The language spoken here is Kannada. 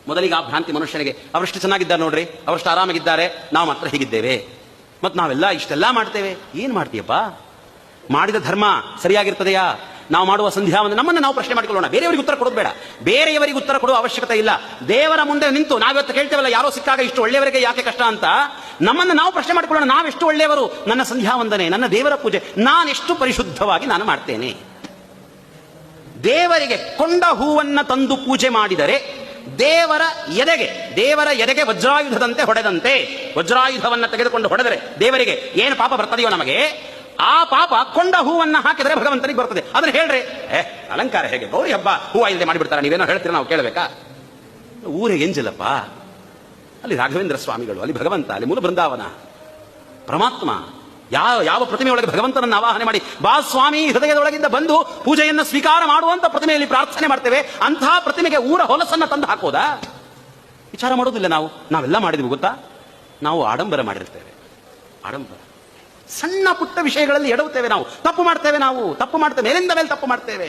ಮೊದಲಿಗೆ ಆ ಭ್ರಾಂತಿ ಮನುಷ್ಯನಿಗೆ, ಅವರಷ್ಟು ಚೆನ್ನಾಗಿದ್ದಾರೆ ನೋಡ್ರಿ, ಅವರಷ್ಟು ಆರಾಮಾಗಿದ್ದಾರೆ, ನಾವು ಮಾತ್ರ ಹೀಗಿದ್ದೇವೆ, ಮತ್ತು ನಾವೆಲ್ಲ ಇಷ್ಟೆಲ್ಲ ಮಾಡ್ತೇವೆ. ಏನ್ ಮಾಡ್ತೀಯಪ್ಪ? ಮಾಡಿದ ಧರ್ಮ ಸರಿಯಾಗಿರ್ತದೆಯಾ? ನಾವು ಮಾಡುವ ಸಂಧ್ಯಾ ನಮ್ಮನ್ನು ನಾವು ಪ್ರಶ್ನೆ ಮಾಡಿಕೊಳ್ಳೋಣ. ಬೇರೆಯವರಿಗೆ ಉತ್ತರ ಕೊಡೋದು ಬೇಡ, ಬೇರೆಯವರಿಗೆ ಉತ್ತರ ಕೊಡುವ ಅವಶ್ಯಕತೆ ಇಲ್ಲ. ದೇವರ ಮುಂದೆ ನಿಂತು ನಾವಿವತ್ತು ಕೇಳ್ತೇವಲ್ಲ, ಯಾರೋ ಸಿಕ್ಕಾಗ ಇಷ್ಟು ಒಳ್ಳೆಯವರಿಗೆ ಯಾಕೆ ಕಷ್ಟ ಅಂತ, ನಮ್ಮನ್ನು ನಾವು ಪ್ರಶ್ನೆ ಮಾಡಿಕೊಳ್ಳೋಣ. ನಾವೆಷ್ಟು ಒಳ್ಳೆಯವರು, ನನ್ನ ಸಂಧ್ಯಾ ವಂದನೆ, ನನ್ನ ದೇವರ ಪೂಜೆ ನಾನೆಷ್ಟು ಪರಿಶುದ್ಧವಾಗಿ ನಾನು ಮಾಡ್ತೇನೆ. ದೇವರಿಗೆ ಕೊಂಡ ಹೂವನ್ನ ತಂದು ಪೂಜೆ ಮಾಡಿದರೆ ದೇವರ ಎದೆಗೆ ವಜ್ರಾಯುಧದಂತೆ ಹೊಡೆದಂತೆ. ವಜ್ರಾಯುಧವನ್ನ ತೆಗೆದುಕೊಂಡು ಹೊಡೆದರೆ ದೇವರಿಗೆ ಏನು ಪಾಪ ಬರ್ತದೆಯೋ ನಮಗೆ, ಆ ಪಾಪ ಕೊಂಡ ಹೂವನ್ನ ಹಾಕಿದರೆ ಭಗವಂತನಿಗೆ ಬರ್ತದೆ. ಅದನ್ನ ಹೇಳ್ರಿ, ಅಲಂಕಾರ ಹೇಗೆ, ಗೌರಿ ಹಬ್ಬ ಹೂವ ಇಲ್ಲದೆ ಮಾಡಿಬಿಡ್ತಾರೆ, ನೀವೇನೋ ಹೇಳ್ತೀರ, ನಾವು ಕೇಳಬೇಕಾ? ಊರಿಗೆ ಎಂಜಿಲ್ಲಪ್ಪ, ಅಲ್ಲಿ ರಾಘವೇಂದ್ರ ಸ್ವಾಮಿಗಳು, ಅಲ್ಲಿ ಭಗವಂತ, ಅಲ್ಲಿ ಮೂಲ ಬೃಂದಾವನ, ಪರಮಾತ್ಮ. ಯಾವ ಪ್ರತಿಮೆಯೊಳಗೆ ಭಗವಂತನನ್ನು ಆವಾಹನೆ ಮಾಡಿ ಬಾ ಸ್ವಾಮಿ ಹೃದಯದೊಳಗಿಂದ ಬಂದು ಪೂಜೆಯನ್ನು ಸ್ವೀಕಾರ ಮಾಡುವಂತ ಪ್ರತಿಮೆಯಲ್ಲಿ ಪ್ರಾರ್ಥನೆ ಮಾಡ್ತೇವೆ, ಅಂತಹ ಪ್ರತಿಮೆಗೆ ಊರ ಹೊಲಸನ್ನ ತಂದು ಹಾಕೋದಾ? ವಿಚಾರ ಮಾಡೋದಿಲ್ಲ ನಾವು. ನಾವೆಲ್ಲ ಮಾಡಿದ್ವಿ ಗೊತ್ತಾ? ನಾವು ಆಡಂಬರ ಮಾಡಿರ್ತೇವೆ, ಆಡಂಬರ. ಸಣ್ಣ ಪುಟ್ಟ ವಿಷಯಗಳಲ್ಲಿ ಎಡವುತ್ತೇವೆ ನಾವು, ತಪ್ಪು ಮಾಡ್ತೇವೆ, ಮೇಲಿಂದ ಮೇಲೆ ತಪ್ಪು ಮಾಡ್ತೇವೆ.